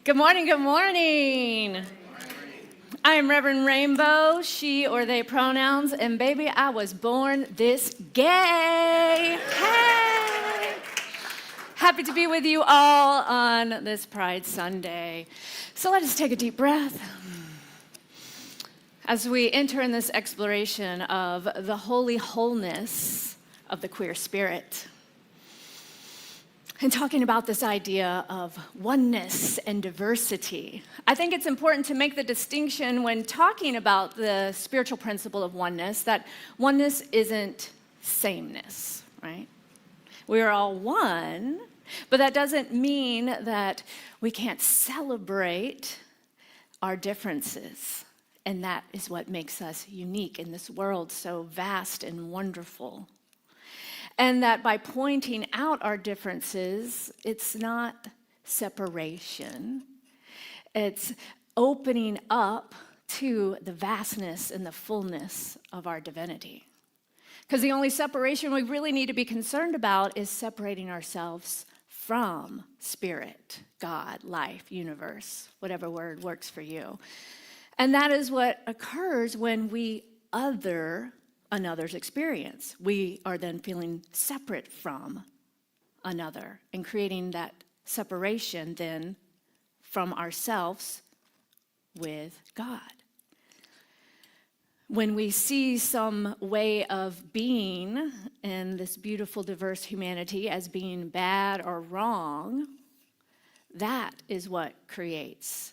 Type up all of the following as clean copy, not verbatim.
Good morning, good morning. I am Reverend Rainbow, she or they pronouns, and baby, I was born this gay. Hey! Happy to be with you all on this Pride Sunday. So let us take a deep breath as we enter in this exploration of the holy wholeness of the queer spirit. And talking about this idea of oneness and diversity, I think it's important to make the distinction when talking about the spiritual principle of oneness, that oneness isn't sameness, right? We are all one, but that doesn't mean that we can't celebrate our differences. And that is what makes us unique in this world so vast and wonderful. And that by pointing out our differences, it's not separation. It's opening up to the vastness and the fullness of our divinity. Because the only separation we really need to be concerned about is separating ourselves from spirit, God, life, universe, whatever word works for you. And that is what occurs when we other another's experience. We are then feeling separate from another and creating that separation then from ourselves with God. When we see some way of being in this beautiful, diverse humanity as being bad or wrong, that is what creates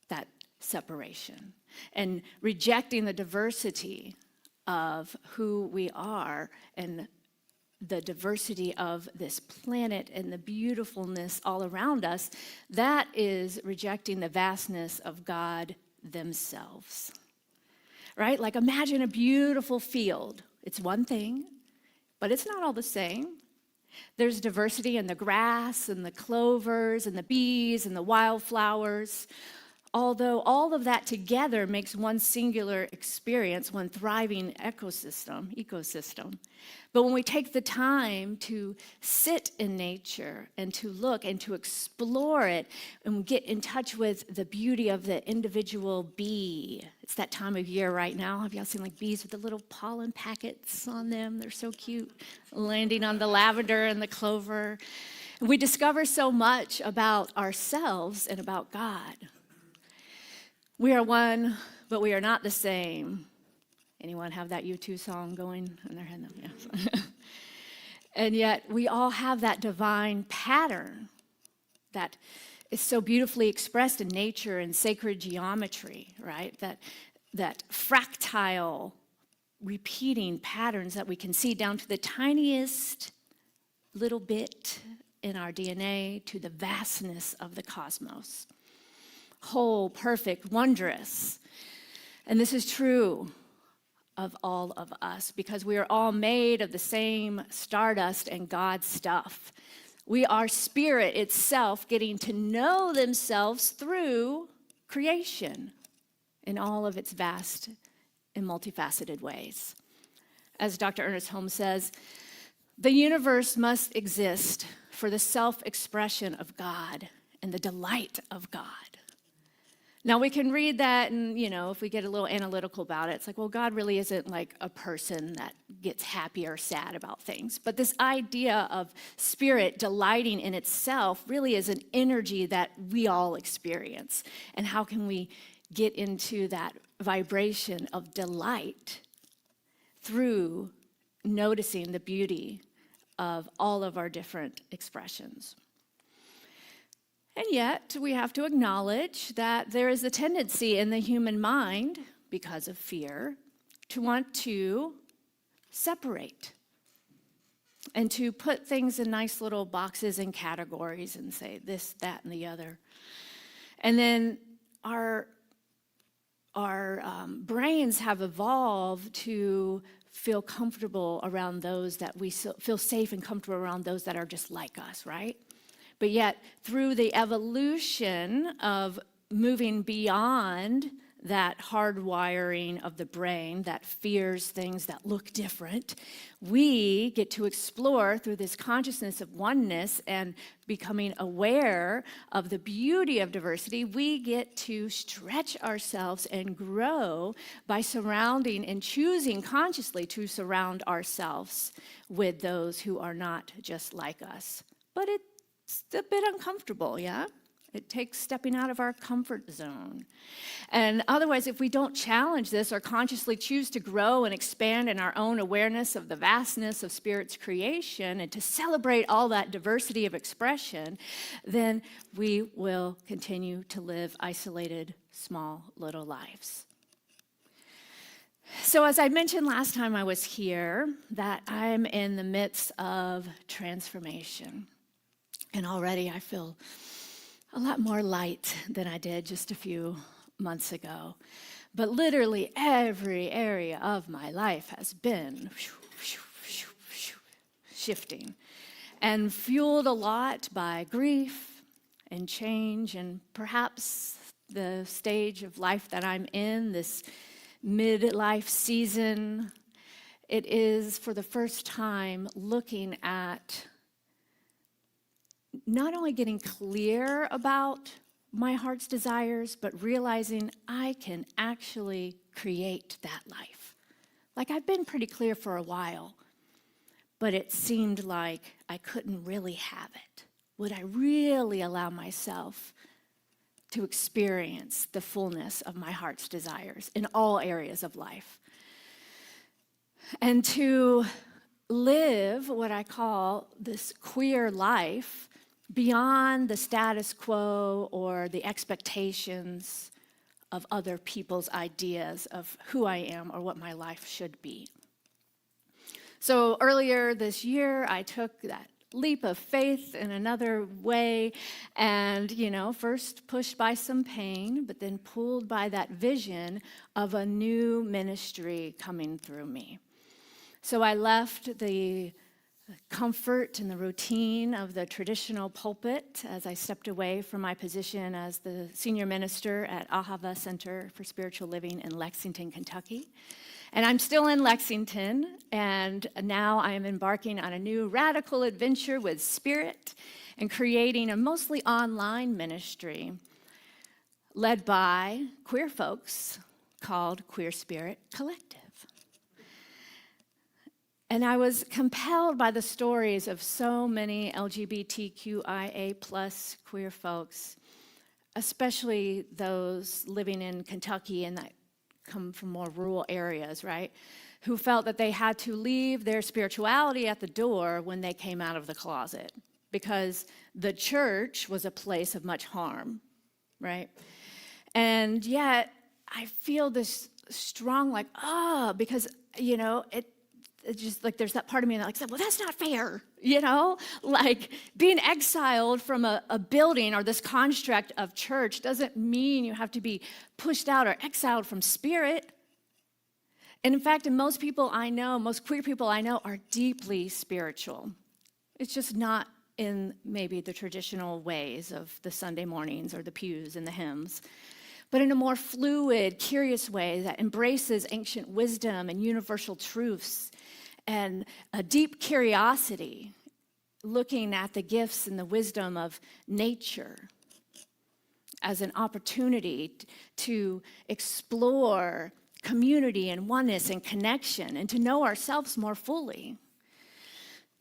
that separation. And rejecting the diversity of who we are and the diversity of this planet and the beautifulness all around us, that is rejecting the vastness of God themselves, right? Like imagine a beautiful field. It's one thing, but it's not all the same. There's diversity in the grass and the clovers and the bees and the wildflowers. Although all of that together makes one singular experience, one thriving ecosystem. But when we take the time to sit in nature and to look and to explore it and get in touch with the beauty of the individual bee. It's that time of year right now. Have y'all seen like bees with the little pollen packets on them? They're so cute, landing on the lavender and the clover. And we discover so much about ourselves and about God. We are one, but we are not the same. Anyone have that U2 song going in their head? Yes. And yet we all have that divine pattern that is so beautifully expressed in nature and sacred geometry, right? That fractile, repeating patterns that we can see down to the tiniest little bit in our DNA to the vastness of the cosmos. Whole, perfect, wondrous. And this is true of all of us because we are all made of the same stardust and God stuff. We are spirit itself getting to know themselves through creation in all of its vast and multifaceted ways. As Dr. Ernest Holmes says, the universe must exist for the self-expression of God and the delight of God. Now, we can read that and, if we get a little analytical about it, it's like, well, God really isn't like a person that gets happy or sad about things. But this idea of spirit delighting in itself really is an energy that we all experience. And how can we get into that vibration of delight through noticing the beauty of all of our different expressions? And yet, we have to acknowledge that there is a tendency in the human mind, because of fear, to want to separate and to put things in nice little boxes and categories and say this, that, and the other. And then our brains have evolved to feel comfortable around those that we feel safe and comfortable around those that are just like us, right? But yet, through the evolution of moving beyond that hardwiring of the brain that fears things that look different, we get to explore through this consciousness of oneness and becoming aware of the beauty of diversity. We get to stretch ourselves and grow by surrounding and choosing consciously to surround ourselves with those who are not just like us. But it's a bit uncomfortable, yeah? It takes stepping out of our comfort zone. And otherwise, if we don't challenge this or consciously choose to grow and expand in our own awareness of the vastness of Spirit's creation and to celebrate all that diversity of expression, then we will continue to live isolated, small, little lives. So as I mentioned last time I was here, that I'm in the midst of transformation. And already I feel a lot more light than I did just a few months ago. But literally every area of my life has been shifting and fueled a lot by grief and change and perhaps the stage of life that I'm in, this midlife season. It is for the first time looking at not only getting clear about my heart's desires, but realizing I can actually create that life. Like I've been pretty clear for a while, but it seemed like I couldn't really have it. Would I really allow myself to experience the fullness of my heart's desires in all areas of life? And to live what I call this queer life beyond the status quo or the expectations of other people's ideas of who I am or what my life should be. So earlier this year, I took that leap of faith in another way and, first pushed by some pain, but then pulled by that vision of a new ministry coming through me. So I left the comfort and the routine of the traditional pulpit as I stepped away from my position as the senior minister at Ahava Center for Spiritual Living in Lexington, Kentucky. And I'm still in Lexington, and now I am embarking on a new radical adventure with Spirit and creating a mostly online ministry led by queer folks called Queer Spirit Collective. And I was compelled by the stories of so many LGBTQIA plus queer folks, especially those living in Kentucky and that come from more rural areas, right? Who felt that they had to leave their spirituality at the door when they came out of the closet because the church was a place of much harm, right? And yet I feel this strong because, it's just like there's that part of me that said, well, that's not fair, like being exiled from a building or this construct of church doesn't mean you have to be pushed out or exiled from Spirit. And in fact, most queer people I know are deeply spiritual. It's just not in maybe the traditional ways of the Sunday mornings or the pews and the hymns, but in a more fluid, curious way that embraces ancient wisdom and universal truths and a deep curiosity, looking at the gifts and the wisdom of nature as an opportunity to explore community and oneness and connection and to know ourselves more fully.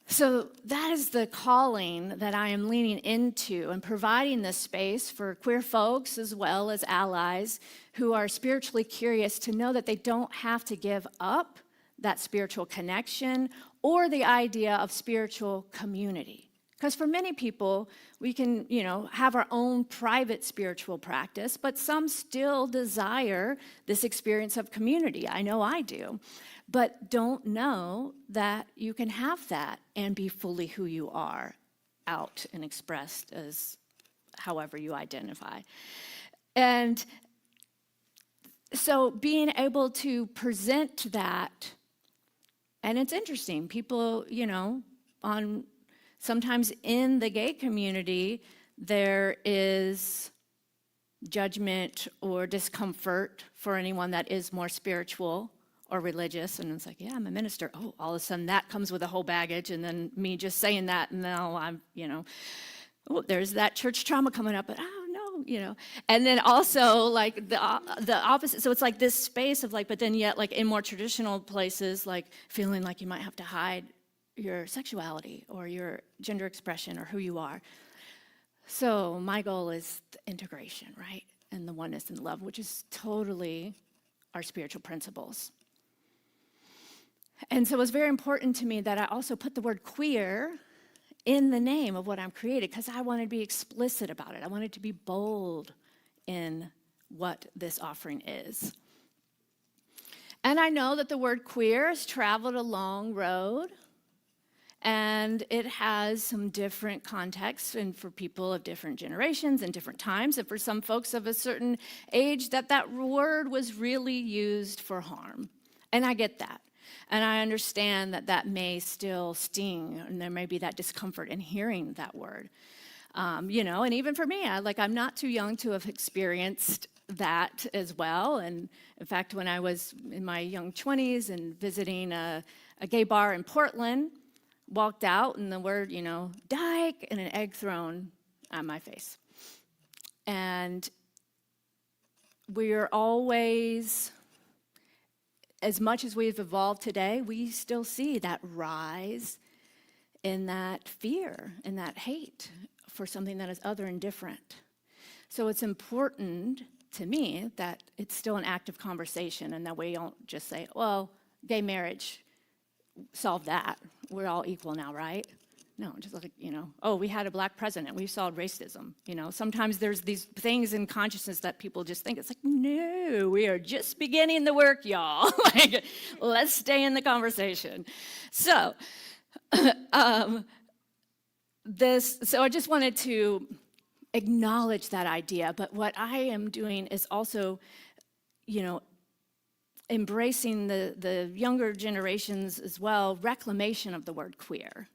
So that is the calling that I am leaning into and providing this space for queer folks as well as allies who are spiritually curious to know that they don't have to give up that spiritual connection or the idea of spiritual community. Because for many people, we can, have our own private spiritual practice, but some still desire this experience of community. I know I do. But don't know that you can have that and be fully who you are, out and expressed as however you identify. And so being able to present that, and it's interesting, people, sometimes in the gay community, there is judgment or discomfort for anyone that is more spiritual or religious. And it's like, yeah, I'm a minister. Oh, all of a sudden that comes with a whole baggage. And then me just saying that, and now I'm, oh, there's that church trauma coming up, but oh no. And then also like the opposite. So it's like this space of like, but then yet like in more traditional places, like feeling like you might have to hide your sexuality or your gender expression or who you are. So my goal is the integration, right? And the oneness and love, which is totally our spiritual principles. And so it was very important to me that I also put the word queer in the name of what I'm creating, because I wanted to be explicit about it. I wanted to be bold in what this offering is. And I know that the word queer has traveled a long road, and it has some different contexts, and for people of different generations and different times, and for some folks of a certain age, that word was really used for harm. And I get that. And I understand that may still sting, and there may be that discomfort in hearing that word. And even for me, I'm not too young to have experienced that as well. And in fact, when I was in my young 20s and visiting a gay bar in Portland, walked out and the word, dyke, and an egg thrown at my face. And we're always, as much as we've evolved today, we still see that rise in that fear and that hate for something that is other and different. So it's important to me that it's still an active conversation, and that we don't just say, well, gay marriage solved that. We're all equal now, right? No, just like, oh, we had a black president. We solved racism. Sometimes there's these things in consciousness that people just think, it's like, no, we are just beginning the work, y'all. Let's stay in the conversation. So, so I just wanted to acknowledge that idea. But what I am doing is also, embracing the younger generations as well, reclamation of the word queer.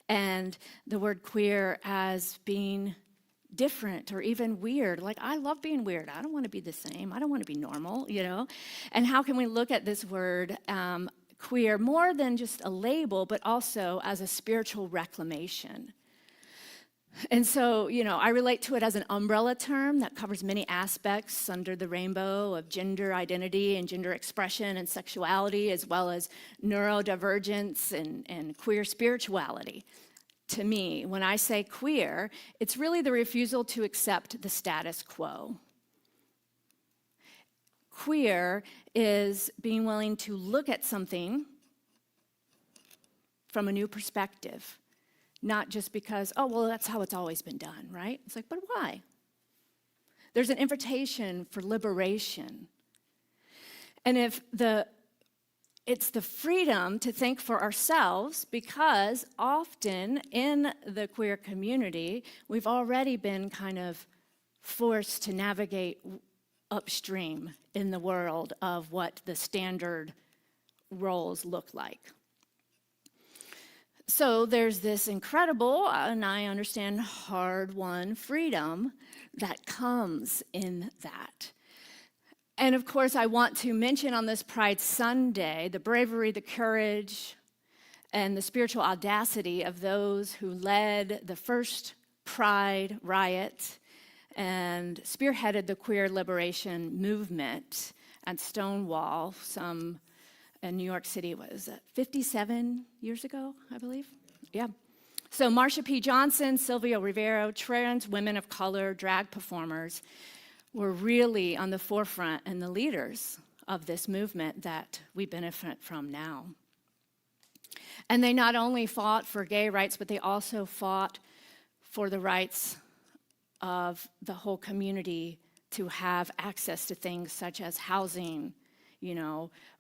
And the word queer as being different or even weird. Like, I love being weird. I don't want to be the same. I don't want to be normal, And how can we look at this word queer more than just a label, but also as a spiritual reclamation? And so, I relate to it as an umbrella term that covers many aspects under the rainbow of gender identity and gender expression and sexuality, as well as neurodivergence and queer spirituality. To me, when I say queer, it's really the refusal to accept the status quo. Queer is being willing to look at something from a new perspective. Not just because, oh, well, that's how it's always been done, right? It's like, but why? There's an invitation for liberation. And it's the freedom to think for ourselves, because often in the queer community, we've already been kind of forced to navigate upstream in the world of what the standard roles look like. So there's this incredible, and I understand hard-won freedom that comes in that. And of course, I want to mention on this Pride Sunday the bravery, the courage, and the spiritual audacity of those who led the first Pride riot and spearheaded the queer liberation movement at Stonewall in New York City, what was that, 57 years ago, I believe? Yeah. So Marsha P. Johnson, Sylvia Rivero, trans women of color, drag performers were really on the forefront and the leaders of this movement that we benefit from now. And they not only fought for gay rights, but they also fought for the rights of the whole community to have access to things such as housing,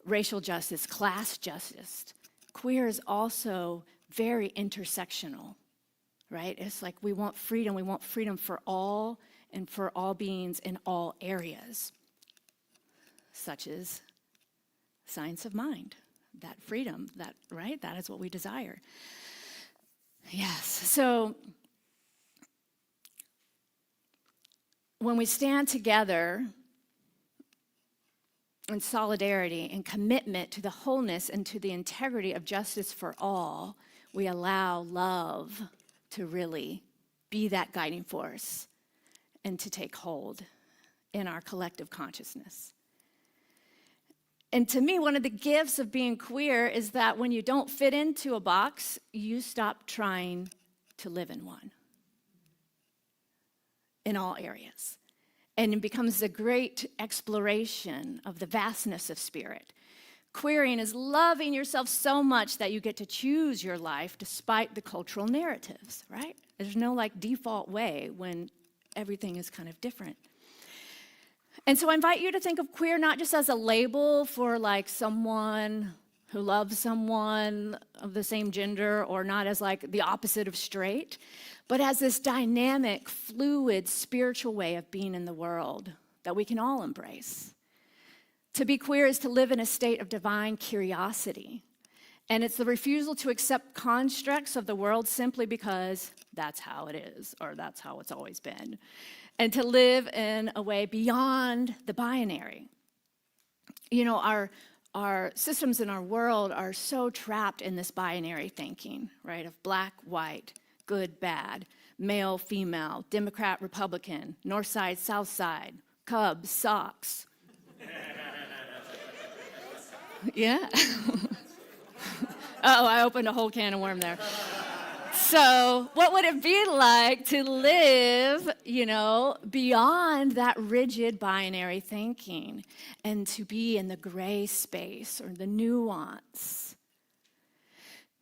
racial justice, class justice. Queer is also very intersectional, right? It's like we want freedom for all and for all beings in all areas, such as science of mind, that freedom, right? That is what we desire. Yes, so when we stand together in solidarity and commitment to the wholeness and to the integrity of justice for all, we allow love to really be that guiding force and to take hold in our collective consciousness. And to me, one of the gifts of being queer is that when you don't fit into a box, you stop trying to live in one in all areas. And it becomes a great exploration of the vastness of spirit. Queering is loving yourself so much that you get to choose your life despite the cultural narratives, right? There's no like default way when everything is kind of different. And so I invite you to think of queer not just as a label for like someone who loves someone of the same gender, or not as like the opposite of straight, but as this dynamic, fluid, spiritual way of being in the world that we can all embrace. To be queer is to live in a state of divine curiosity. And it's the refusal to accept constructs of the world simply because that's how it is, or that's how it's always been. And to live in a way beyond the binary. You know, our systems in our world are so trapped in this binary thinking, right, of black, white, good, bad, male, female, Democrat, Republican, North Side, South Side, Cubs, Sox. Yeah. Uh-oh, I opened a whole can of worm there. So what would it be like to live, you know, beyond that rigid binary thinking and to be in the gray space or the nuance?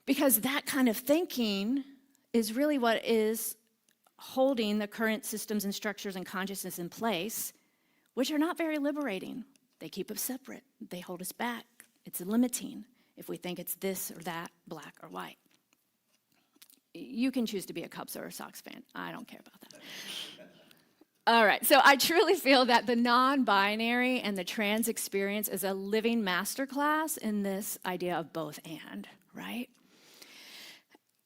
Because that kind of thinking is really what is holding the current systems and structures and consciousness in place, which are not very liberating. They keep us separate. They hold us back. It's limiting if we think it's this or that, black or white. You can choose to be a Cubs or a Sox fan. I don't care about that. All right, so I truly feel that the non-binary and the trans experience is a living masterclass in this idea of both and, right?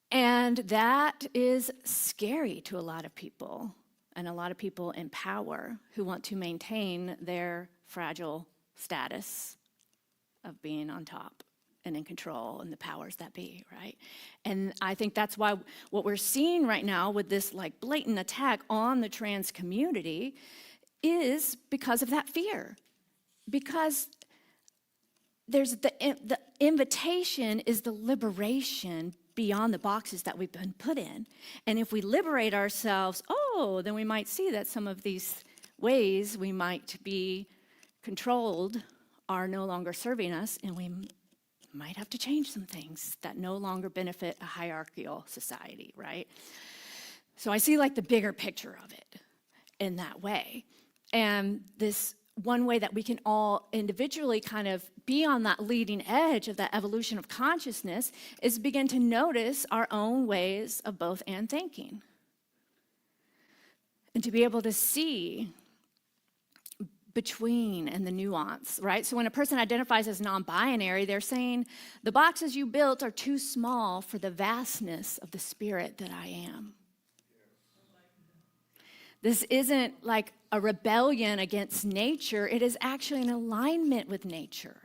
And that is scary to a lot of people, and a lot of people in power who want to maintain their fragile status of being on top and in control and the powers that be, right? And I think that's why what we're seeing right now with this like blatant attack on the trans community is because of that fear. Because there's the invitation is the liberation beyond the boxes that we've been put in. And if we liberate ourselves, then we might see that some of these ways we might be controlled are no longer serving us, and we might have to change some things that no longer benefit a hierarchical society, right? So I see like the bigger picture of it in that way. And this one way that we can all individually kind of be on that leading edge of that evolution of consciousness is begin to notice our own ways of both and thinking. And to be able to see between and the nuance, right? So when a person identifies as non-binary, they're saying, the boxes you built are too small for the vastness of the spirit that I am. This isn't like a rebellion against nature. It is actually an alignment with nature.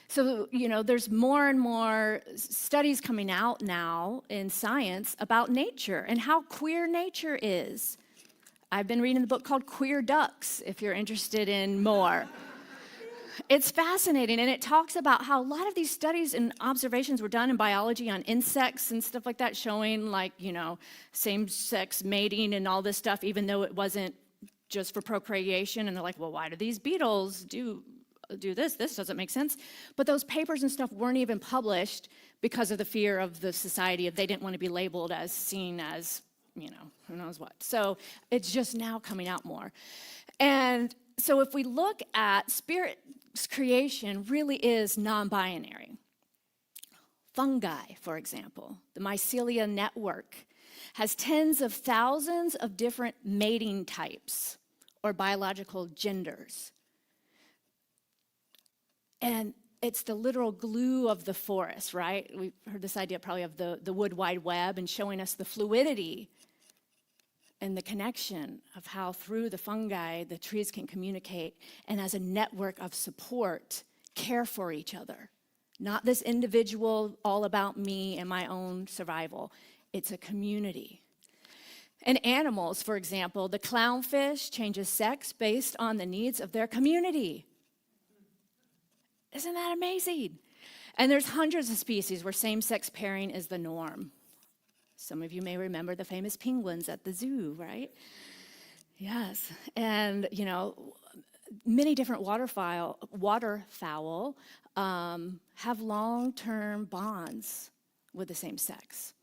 So, you know, there's more and more studies coming out now in science about nature and how queer nature is. I've been reading the book called Queer Ducks, if you're interested in more. It's fascinating, and it talks about how a lot of these studies and observations were done in biology on insects and stuff like that, showing like, you know, same-sex mating and all this stuff, even though it wasn't just for procreation. And they're like, well, why do these beetles do this? This doesn't make sense. But those papers and stuff weren't even published because of the fear of the society, if they didn't want to be labeled as seen as, you know, who knows what. So it's just now coming out more. And so if we look at spirit's creation really is non-binary. Fungi, for example, the mycelia network has tens of thousands of different mating types or biological genders. And it's the literal glue of the forest, right? We've heard this idea probably of the wood wide web and showing us the fluidity and the connection of how through the fungi the trees can communicate and as a network of support care for each other. Not this individual, all about me and my own survival. It's a community. In animals, for example, the clownfish changes sex based on the needs of their community. Isn't that amazing? And there's hundreds of species where same-sex pairing is the norm. Some of you may remember the famous penguins at the zoo, right? Yes. And, many different waterfowl have long-term bonds with the same sex.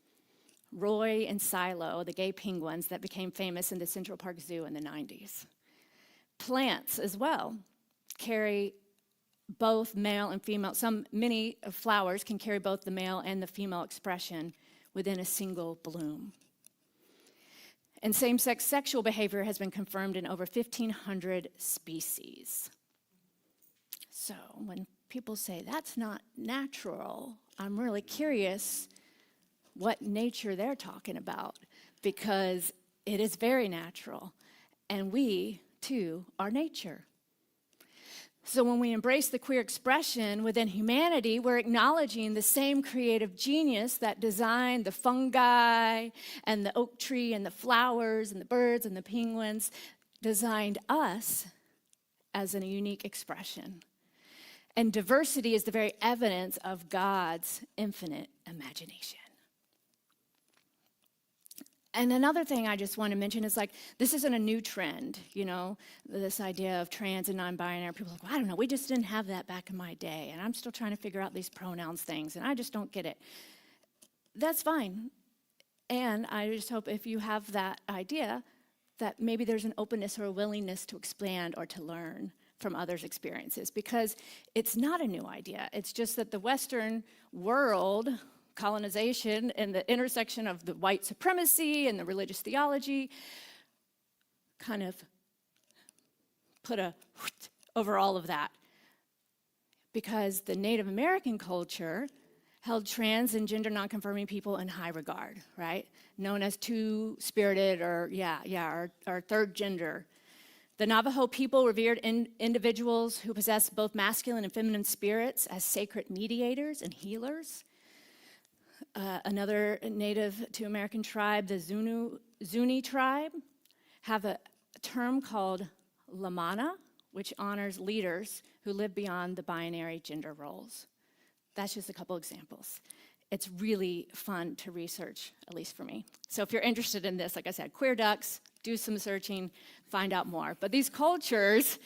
Roy and Silo, the gay penguins that became famous in the Central Park Zoo in the 90s. Plants as well carry both male and female. Many flowers can carry both the male and the female expression within a single bloom. And same-sex sexual behavior has been confirmed in over 1,500 species. So when people say that's not natural, I'm really curious what nature they're talking about, because it is very natural, and we, too, are nature. So when we embrace the queer expression within humanity, we're acknowledging the same creative genius that designed the fungi and the oak tree and the flowers and the birds and the penguins, designed us as a unique expression. And diversity is the very evidence of God's infinite imagination. And another thing I just want to mention is this isn't a new trend, this idea of trans and non-binary. People are like, well, I don't know, we just didn't have that back in my day. And I'm still trying to figure out these pronouns things, and I just don't get it. That's fine. And I just hope if you have that idea, that maybe there's an openness or a willingness to expand or to learn from others' experiences, because it's not a new idea. It's just that the Western world, colonization, and the intersection of the white supremacy and the religious theology kind of put a over all of that. Because the Native American culture held trans and gender nonconforming people in high regard, right? Known as two-spirited or third gender. The Navajo people revered individuals who possessed both masculine and feminine spirits as sacred mediators and healers. Another native to American tribe, the Zuni tribe, have a term called Lamana, which honors leaders who live beyond the binary gender roles. That's just a couple examples. It's really fun to research, at least for me. So if you're interested in this, like I said, Queer Ducks, do some searching, find out more. But these cultures,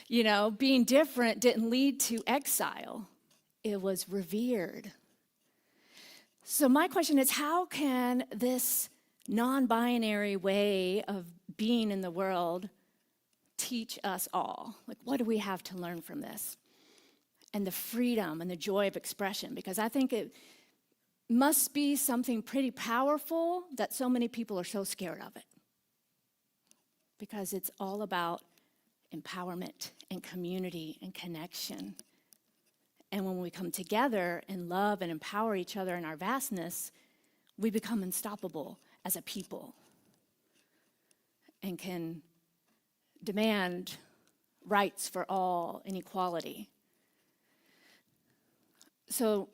being different didn't lead to exile. It was revered. So my question is, how can this non-binary way of being in the world teach us all? What do we have to learn from this? And the freedom and the joy of expression, because I think it must be something pretty powerful that so many people are so scared of it. Because it's all about empowerment and community and connection. And when we come together and love and empower each other in our vastness, we become unstoppable as a people and can demand rights for all and equality. So,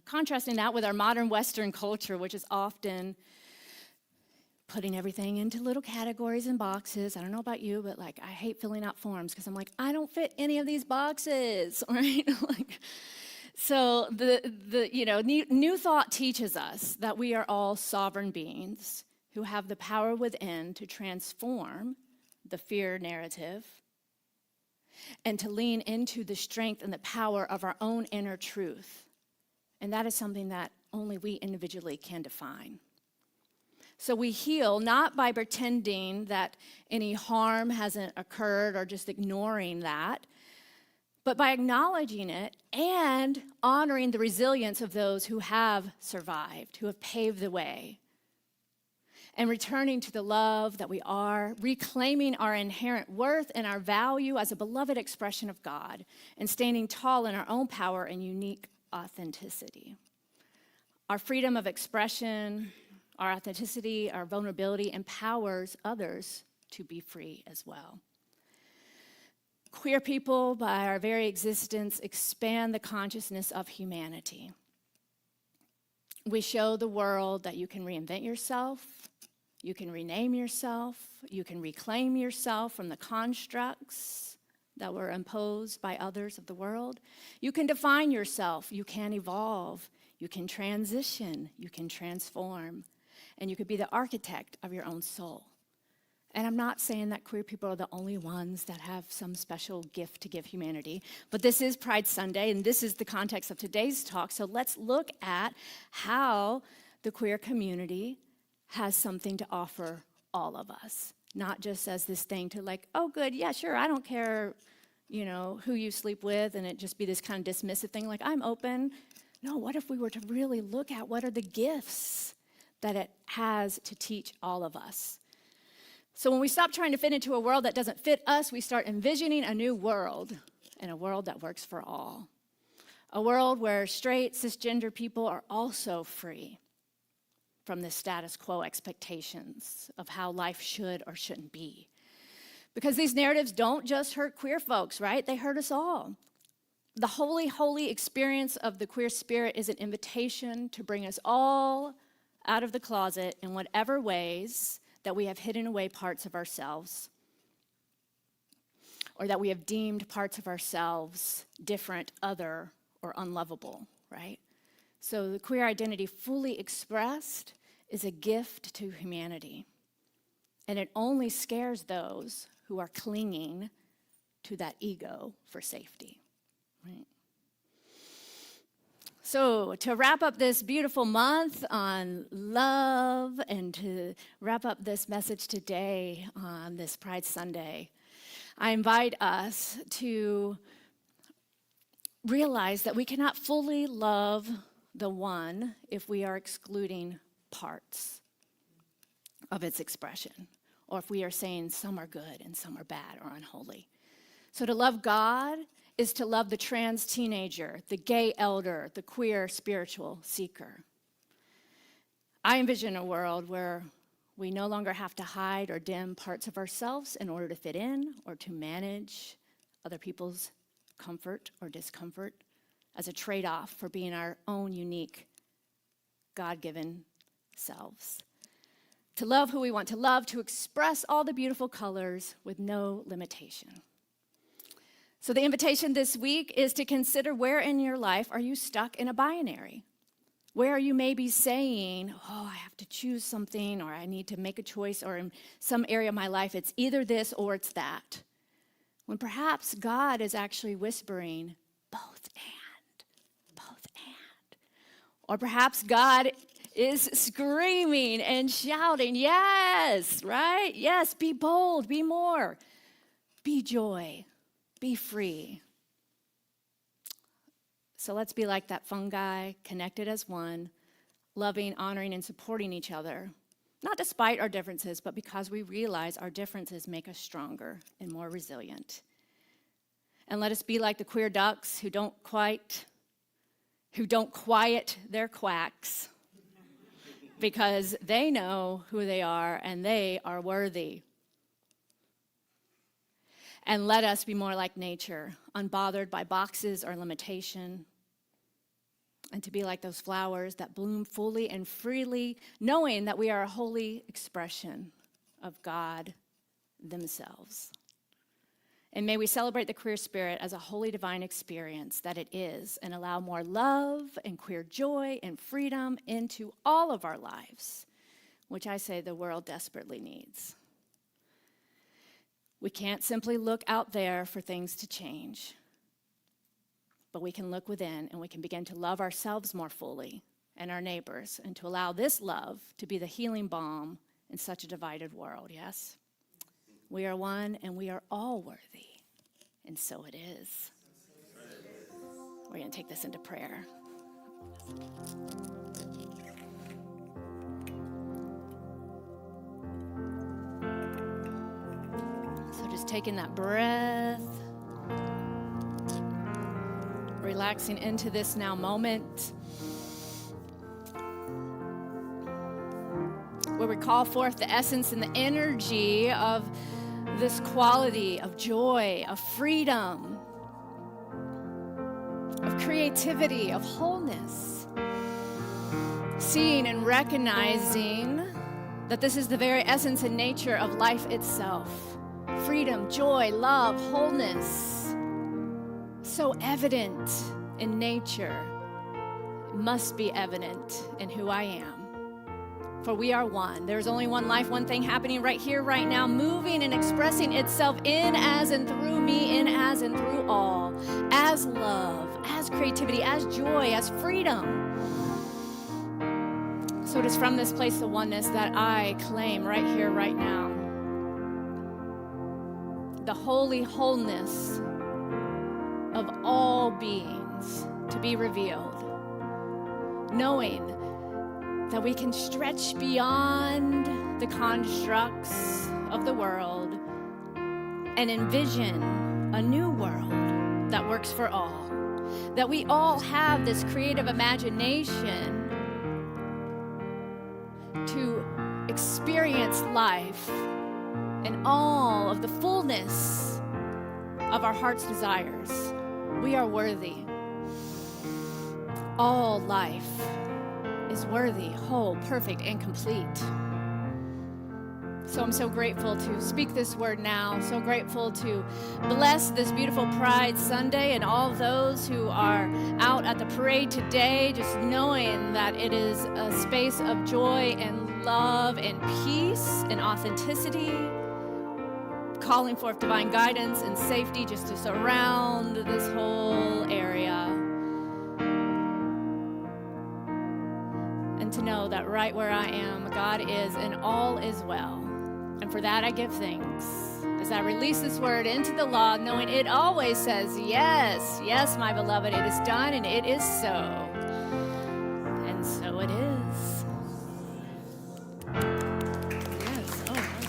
contrasting that with our modern Western culture, which is often putting everything into little categories and boxes. I don't know about you, but I hate filling out forms because I'm I don't fit any of these boxes, right? So the new thought teaches us that we are all sovereign beings who have the power within to transform the fear narrative and to lean into the strength and the power of our own inner truth. And that is something that only we individually can define. So we heal not by pretending that any harm hasn't occurred or just ignoring that, but by acknowledging it and honoring the resilience of those who have survived, who have paved the way, and returning to the love that we are, reclaiming our inherent worth and our value as a beloved expression of God, and standing tall in our own power and unique authenticity. Our freedom of expression, Our authenticity, our vulnerability empowers others to be free as well. Queer people, by our very existence, expand the consciousness of humanity. We show the world that you can reinvent yourself, you can rename yourself, you can reclaim yourself from the constructs that were imposed by others of the world. You can define yourself, you can evolve, you can transition, you can transform, and you could be the architect of your own soul. And I'm not saying that queer people are the only ones that have some special gift to give humanity, but this is Pride Sunday, and this is the context of today's talk. So let's look at how the queer community has something to offer all of us, not just as this thing to like, oh, good, yeah, sure, I don't care, who you sleep with, and it just be this kind of dismissive thing, like, I'm open. No, what if we were to really look at what are the gifts that it has to teach all of us? So when we stop trying to fit into a world that doesn't fit us, we start envisioning a new world, and a world that works for all. A world where straight, cisgender people are also free from the status quo expectations of how life should or shouldn't be. Because these narratives don't just hurt queer folks, right? They hurt us all. The holy, holy experience of the queer spirit is an invitation to bring us all out of the closet in whatever ways that we have hidden away parts of ourselves, or that we have deemed parts of ourselves different, other, or unlovable, right? So the queer identity fully expressed is a gift to humanity, and it only scares those who are clinging to that ego for safety, right? So to wrap up this beautiful month on love and to wrap up this message today on this Pride Sunday, I invite us to realize that we cannot fully love the one if we are excluding parts of its expression, or if we are saying some are good and some are bad or unholy. So to love God is to love the trans teenager, the gay elder, the queer spiritual seeker. I envision a world where we no longer have to hide or dim parts of ourselves in order to fit in or to manage other people's comfort or discomfort as a trade-off for being our own unique, God-given selves. To love who we want to love, to express all the beautiful colors with no limitation. So the invitation this week is to consider where in your life are you stuck in a binary? Where are you maybe saying, oh, I have to choose something, or I need to make a choice, or in some area of my life it's either this or it's that. When perhaps God is actually whispering, both and. Or perhaps God is screaming and shouting, yes, right? Yes, be bold, be more, be joy. Be free. So let's be like that fungi, connected as one, loving, honoring, and supporting each other, not despite our differences, but because we realize our differences make us stronger and more resilient. And let us be like the queer ducks who don't quiet their quacks because they know who they are and they are worthy. And let us be more like nature, unbothered by boxes or limitation, and to be like those flowers that bloom fully and freely, knowing that we are a holy expression of God themselves. And may we celebrate the queer spirit as a holy divine experience that it is, and allow more love and queer joy and freedom into all of our lives, which I say the world desperately needs. We can't simply look out there for things to change, but we can look within and we can begin to love ourselves more fully and our neighbors, and to allow this love to be the healing balm in such a divided world, yes? We are one and we are all worthy, and so it is. We're going to take this into prayer. So just taking that breath, relaxing into this now moment. we call forth the essence and the energy of this quality of joy, of freedom, of creativity, of wholeness. Seeing and recognizing that this is the very essence and nature of life itself. Freedom, joy, love, wholeness. So evident in nature, must be evident in who I am. For we are one. There's only one life, one thing happening right here, right now, moving and expressing itself in, as, and through me, in, as, and through all, as love, as creativity, as joy, as freedom. So it is from this place of oneness that I claim right here, right now, the holy wholeness of all beings to be revealed, knowing that we can stretch beyond the constructs of the world and envision a new world that works for all. That we all have this creative imagination to experience life in all of the fullness of our heart's desires. We are worthy. All life is worthy, whole, perfect, and complete. So I'm so grateful to speak this word now, so grateful to bless this beautiful Pride Sunday and all those who are out at the parade today, just knowing that it is a space of joy and love and peace and authenticity, calling forth divine guidance and safety just to surround this whole area. To know that right where I am, God is, and all is well. And for that I give thanks. As I release this word into the law, knowing it always says, yes, yes, my beloved, it is done, and it is so. And so it is. Yes. Oh, that was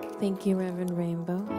good. Thank you, Reverend Rainbow. Yeah.